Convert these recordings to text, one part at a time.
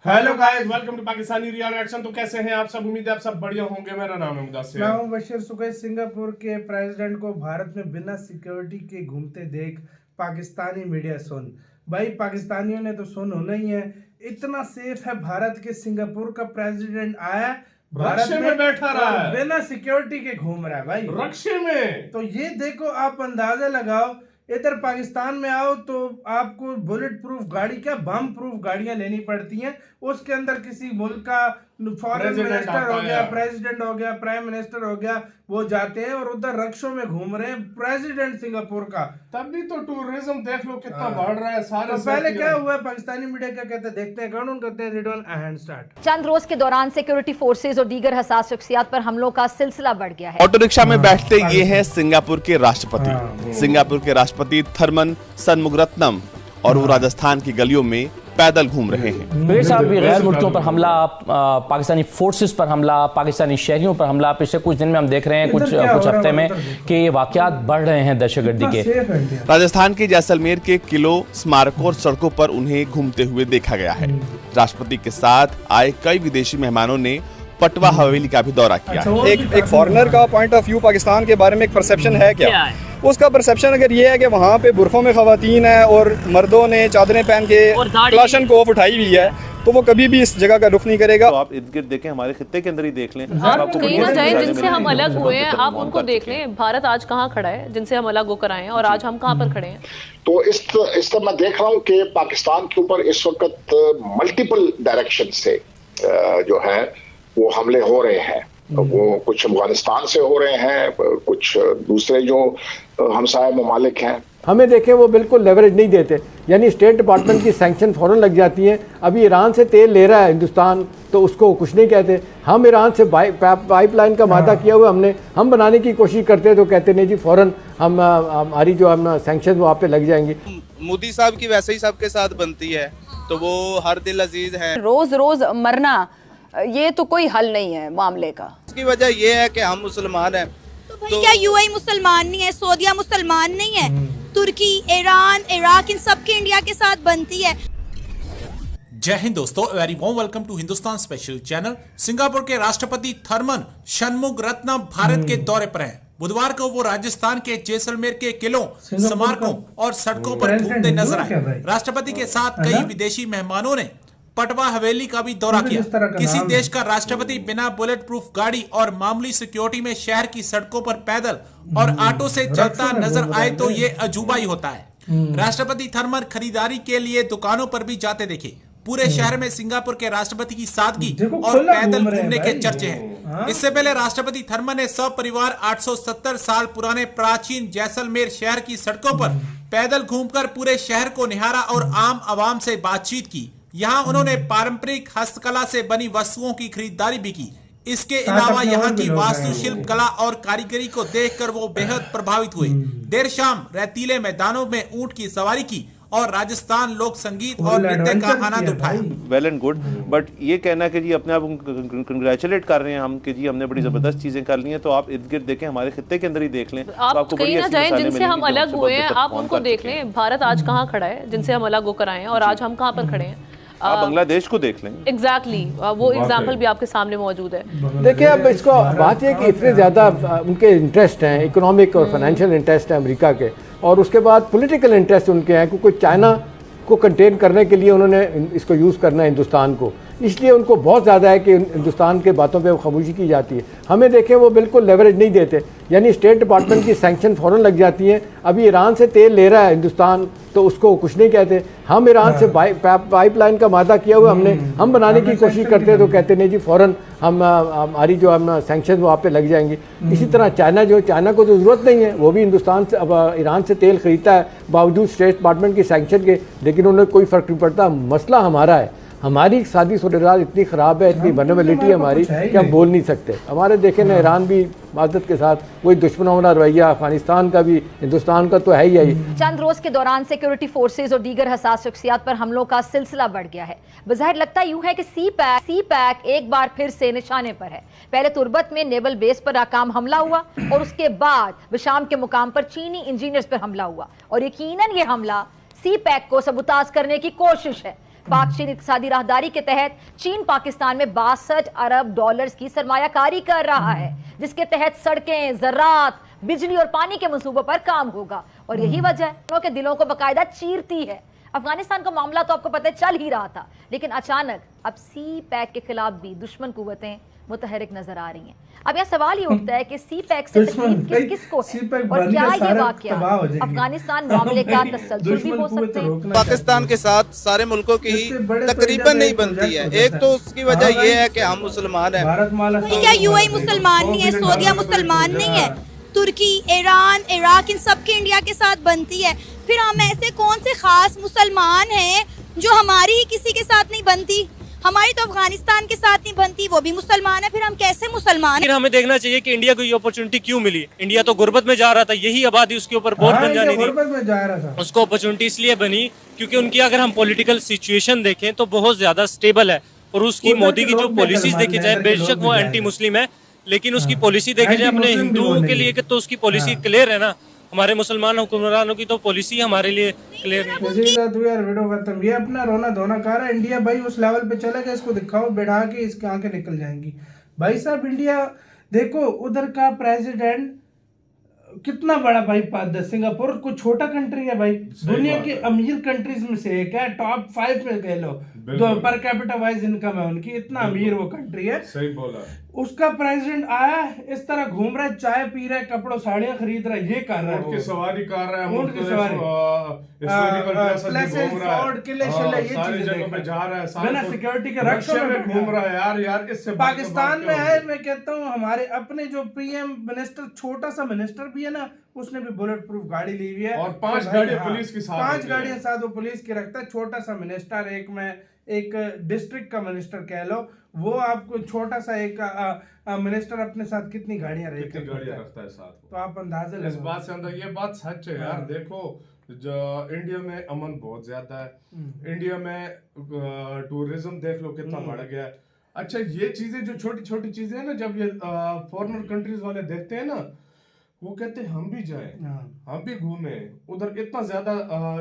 Hello guys, welcome to Pakistani real reaction. तो कैसे हैं आप सब? उम्मीद है आप सब बढ़िया होंगे। मेरा नाम है मुदस्सिर। मैं हूं बशीर सुकैस। सिंगापुर के प्रेसिडेंट को भारत में बिना सिक्योरिटी के घूमते देख पाकिस्तानी मीडिया सुन। भाई पाकिस्तानियों ने तो सुन होना ही है। इतना सेफ है भारत के सिंगापुर का प्रेसिडेंट आया भारत में बैठा रहा है, बिना सिक्योरिटी के घूम रहा है भाई रक्शे में। तो ये देखो, आप अंदाजा लगाओ, इधर पाकिस्तान में आओ तो आपको बुलेट प्रूफ गाड़ी, क्या बम प्रूफ गाड़ियां लेनी पड़ती हैं। उसके अंदर किसी मुल्क का फॉरेन मिनिस्टर हो गया, प्रेसिडेंट हो गया, प्राइम मिनिस्टर हो गया, वो जाते हैं और उधर रक्षों में घूम रहे हैं प्रेसिडेंट सिंगापुर का। तब भी तो टूरिज्म देख लो कितना बढ़ रहा है सारे। तो पहले क्या हुआ, पाकिस्तानी मीडिया क्या कहते हैं, देखते हैं, कानून करते हैं। Return hand start. चंद रोज के दौरान सिक्योरिटी फोर्सेज और दीगर हसास शख्सियात पर हमलों का सिलसिला बढ़ गया है। ऑटो रिक्शा में बैठते ये हैं सिंगापुर के राष्ट्रपति। सिंगापुर के राष्ट्रपति थर्मन शनमुगारत्नम और वो राजस्थान की गलियों में पैदल घूम रहे हैं। मेरे साथ भी गैर मुल्कियों पर हमला, पाकिस्तानी फोर्सेस पर हमला, पाकिस्तानी शहरियों पर हमला पिछले कुछ दिन में हम देख रहे हैं, कुछ हफ्ते में कि ये वाकयात बढ़ रहे हैं दहशतगर्दी के। राजस्थान के जैसलमेर के किलों, स्मारकों और सड़कों पर उन्हें घूमते हुए देखा गया है। राष्ट्रपति के साथ आए कई विदेशी मेहमानों ने पटवा हवेली का भी दौरा किया है। एक फॉरेनर का पॉइंट ऑफ व्यू पाकिस्तान के बारे में एक परसेप्शन है क्या? उसका परसेप्शन अगर ये है कि वहाँ पे बुरखों में खवातीन है और मर्दों ने चादरें पहन के क्लाशन को उठाई हुई है, तो वो कभी भी इस जगह का रुख नहीं करेगा। तो आप इर्द गिर्द देखें, हमारे खित्ते के अंदर ही देख लें। आप कहीं ना जाएं जिनसे हम अलग हुए हैं, आप उनको देख लें। भारत आज कहाँ खड़ा है, जिनसे हम अलग होकर आए हैं, और आज हम कहाँ पर खड़े हैं। तो इस तरह मैं देख रहा हूँ कि पाकिस्तान के ऊपर इस वक्त मल्टीपल डायरेक्शन से जो है वो हमले हो रहे हैं। वो कुछ अफगानिस्तान से हो रहे हैं, कुछ दूसरे जो हमसाया ममालिक हैं। हमें देखें, वो बिल्कुल लेवरेज नहीं देते, यानी स्टेट डिपार्टमेंट की सैंक्शन फौरन लग जाती है। अभी ईरान से तेल ले रहा है हिंदुस्तान, तो उसको कुछ नहीं कहते। हम ईरान से पाइपलाइन का वादा किया हुआ हम बनाने की कोशिश करते हैं, तो कहते नहीं जी फौरन हमारी जो हम सैंक्शन वहाँ पे लग जाएंगी। मोदी साहब की वैसे ही सबके साथ बनती है, तो वो हर दिल अजीज है। रोज रोज मरना ये तो कोई हल नहीं है मामले का। इसकी वजह ये है कि हम मुसलमान हैं। तो क्या यूएई मुसलमान नहीं है, सऊदीया मुसलमान नहीं है, तुर्की, ईरान, इराक, इन सब की इंडिया के साथ बनती है। जय हिंद दोस्तों, very warm welcome to Hindustan special channel. Singapore के राष्ट्रपति थर्मन शनमुगारत्नम भारत के दौरे पर हैं। बुधवार को वो राजस्थान के जैसलमेर के किलों, स्मारकों और सड़कों पर घूमते नजर आए। राष्ट्रपति के साथ कई विदेशी मेहमानों ने पटवा हवेली का भी दौरा किया। किसी देश का राष्ट्रपति बिना बुलेट प्रूफ गाड़ी और मामूली सिक्योरिटी में शहर की सड़कों पर पैदल और ऑटो से चलता नजर आए तो ये अजूबा ही होता है। राष्ट्रपति थर्मन खरीदारी के लिए दुकानों पर भी जाते देखे। पूरे शहर में सिंगापुर के राष्ट्रपति की सादगी और पैदल घूमने के चर्चे हैं। इससे पहले राष्ट्रपति थर्मन ने सपरिवार 870 साल पुराने प्राचीन जैसलमेर शहर की सड़कों पर पैदल घूमकर पूरे शहर को निहारा और आम आवाम से बातचीत की। यहाँ उन्होंने पारंपरिक हस्तकला से बनी वस्तुओं की खरीदारी भी की। इसके अलावा यहाँ की वास्तुशिल्प कला और कारीगरी को देखकर वो बेहद प्रभावित हुए। देर शाम रेतीले मैदानों में ऊंट की सवारी की और राजस्थान लोक संगीत और नृत्य का आनंद उठाया। वेल एंड गुड, बट ये कहना कि जी अपने आप कंग्रेचुलेट कर रहे हैं हम कि जी हमने बड़ी जबरदस्त चीजें कर ली हैं, तो आप इर्द गिर्द देखें, हमारे खित्ते के अंदर ही देख लें। आप कहीं ना जाएं जिनसे हम अलग हुए हैं, आप उनको देख लें। भारत आज कहाँ खड़ा है, जिनसे हम अलग होकर आए हैं, और आज हम कहाँ पर खड़े हैं। आप बांग्लादेश को देख लें। एग्जैक्टली वो एग्जाम्पल भी आपके सामने मौजूद है। देखिए, अब इसको बात यह कि इतने ज़्यादा उनके इंटरेस्ट हैं, इकोनॉमिक और फाइनेंशियल इंटरेस्ट हैं अमेरिका के, और उसके बाद पॉलिटिकल इंटरेस्ट उनके हैं, क्योंकि चाइना को कंटेन करने के लिए उन्होंने इसको यूज़ करना है हिंदुस्तान को, इसलिए उनको बहुत ज़्यादा है कि हिंदुस्तान के बातों पे खामोशी की जाती है। हमें देखें, वो बिल्कुल लेवरेज नहीं देते, यानी स्टेट डिपार्टमेंट की सैंक्शन फौरन लग जाती है। अभी ईरान से तेल ले रहा है हिंदुस्तान, तो उसको कुछ नहीं कहते। हम ईरान से पाइपलाइन का वादा किया हुआ हम बनाने की कोशिश करते हैं, तो कहते नहीं जी फौरन हमारी जो हम सैंक्शन वहाँ पे लग जाएंगी। इसी तरह चाइना को तो ज़रूरत नहीं है, वो भी हिंदुस्तान से ईरान से तेल खरीदता है बावजूद स्टेट डिपार्टमेंट की सैंक्शन के, लेकिन उन्हें कोई फ़र्क नहीं पड़ता। मसला हमारा है, हमारी सादी सूरत इतनी ख़राब है, इतनी वनरेबिलिटी हमारी कि हम बोल नहीं सकते। हमारे देखे ना, ईरान भी मादत के साथ वही दुश्मनों वाला रवैया, अफगानिस्तान का भी, हिंदुस्तान का तो है ही। चंद रोज के दौरान सिक्योरिटी फोर्सेज और दीगर हसास शख्सियात पर हमलों का सिलसिला बढ़ गया है। बज़ाहिर लगता यूं है कि सी पैक एक बार फिर से निशाने पर है। पहले तुर्बत में नेवल बेस पर नाकाम हमला हुआ और उसके बाद विशाम के मुकाम पर चीनी इंजीनियर्स पर हमला हुआ, और यकीनन ये हमला सी पैक को सबूताज करने की कोशिश है। पाक चीन इक़्तिसादी राहदारी के तहत चीन पाकिस्तान में 62 अरब डॉलर्स की सरमायाकारी कर रहा है, जिसके तहत सड़कें, ज़राअत, बिजली और पानी के मंसूबों पर काम होगा। और यही वजह है लोगों के दिलों को बाकायदा चीरती है। अफगानिस्तान का मामला तो आपको पता है चल ही रहा था, लेकिन अचानक अब सी पैक के खिलाफ भी दुश्मन कुव्वतें मुतहरिक नजर आ रही हैं। अब यह सवाल ये उठता है कि सी पैक से तकलीफ किसको है और क्या ये वाकया अफगानिस्तान मामले का तसलसल भी हो सकते हैं। पाकिस्तान के साथ सारे मुल्कों की ही तकरीबन नहीं बनती है। एक तो उसकी वजह ये है कि हम मुसलमान हैं। क्या यूएई मुसलमान नहीं है, सऊदीया मुसलमान नहीं है, तुर्की, ईरान, इराक, इन सब की इंडिया के साथ बनती है। फिर हम ऐसे कौन से खास मुसलमान हैं जो हमारी ही किसी के साथ नहीं बनती? हमारी तो अफगानिस्तान के साथ नहीं बनती, वो भी मुसलमान है, फिर हम कैसे मुसलमान? फिर हमें देखना चाहिए कि इंडिया को ये अपॉर्चुनिटी क्यों मिली। इंडिया तो गुर्बत में जा रहा था, यही आबादी उसके ऊपर बोझ बन जानी थी। गुर्बत में जा रहा था। उसको अपॉर्चुनिटी इसलिए बनी क्योंकि उनकी अगर हम पॉलिटिकल सिचुएशन देखें तो बहुत ज्यादा स्टेबल है। और उसकी मोदी की जो पॉलिसीज देखी जाए, बेशक वो एंटी मुस्लिम है, लेकिन उसकी पॉलिसी देखी जाए अपने हिंदुओं के लिए तो उसकी पॉलिसी क्लियर है ना। हमारे मुसलमान हुक्मरानों की तो पॉलिसी हमारे लिए क्लियर नहीं। यार वीडियो खत्म। ये अपना रोना धोना खा रहा है। इंडिया भाई उस लेवल पे चला गया, इसको दिखाओ बैठा के इसकी आंखें निकल जाएंगी। भाई साहब इंडिया देखो, उधर का प्रेसिडेंट कितना बड़ा भाई पद है। सिंगापुर कोई छोटा कंट्री है भाई, दुनिया के अमीर कंट्रीज में से एक है, टॉप 5 में कह लो, पर कैपिटा वाइज इनकम है उनकी, इतना अमीर वो कंट्री है। सही बोला। उसका प्रेसिडेंट आया इस तरह घूम रहा है, चाय पी रहा है, कपड़ों साड़ियां खरीद रहा है, ये कर रहा है, ऊंट की सवारी कर रहा है, ऊंट की सवारी, सारी जगह पे जा रहा है, बिना सिक्योरिटी के रक्षा में घूम रहा है। यार इससे पाकिस्तान में है। मैं कहता हूँ हमारे अपने जो पीएम मिनिस्टर, छोटा सा मिनिस्टर भी है ना, उसने भी बुलेट प्रूफ गाड़ी ली हुई है और 5 गाड़ियां पुलिस की साथ, 5 गाड़ियां साथ वो पुलिस की रखता है। छोटा सा मिनिस्टर, एक डिस्ट्रिक्ट का मिनिस्टर कह लो, वो आपको छोटा सा एक मिनिस्टर अपने साथ कितनी गाड़ियां रखता है साथ। तो आप अंदाजा इस बात से अंदर ये बात सच है यार। देखो जो इंडिया में अमन बहुत ज्यादा है, इंडिया में टूरिज्म देख लो कितना बढ़ गया है। अच्छा ये चीजें जो छोटी छोटी चीजें हैं ना, जब ये फॉरेनर कंट्रीज वाले देखते हैं ना, वो कहते हैं हम भी जाएं, हम भी घूमे उधर। इतना ज्यादा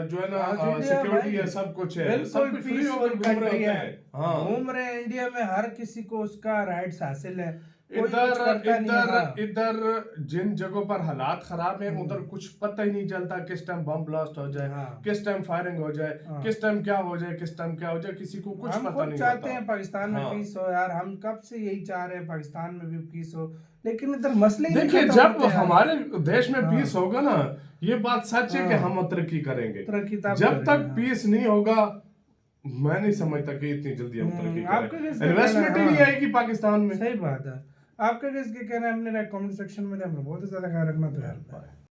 जो है ना सिक्योरिटी है, सब कुछ है, सब कुछ फ्री होकर घूम रहे हैं। घूम रहे हैं इंडिया में, हर किसी को उसका राइट्स हासिल है। इधर जिन जगहों पर हालात खराब हैं, उधर कुछ पता ही नहीं चलता किस टाइम बम ब्लास्ट हो जाए, किस टाइम फायरिंग हो जाए, किस टाइम क्या हो जाए, किस टाइम क्या हो जाए, किसी को कुछ पता नहीं। चाहते हैं पाकिस्तान में पीस हो यार, हम कब से यही चाह रहे हैं पाकिस्तान में भी पीस हो, लेकिन इधर मसले देखिए जब हमारे देश में पीस होगा ना, ये बात सच है कि हम तरक्की करेंगे। जब तक पीस नहीं होगा, मैं नहीं समझता कि इतनी जल्दी हम तरक्की करें। इन्वेस्टमेंट ही नहीं आएगी पाकिस्तान में। सही बात है। आपका किसके कहना है, हमने कमेंट सेक्शन में बहुत ज्यादा ख्याल रखना तो यार।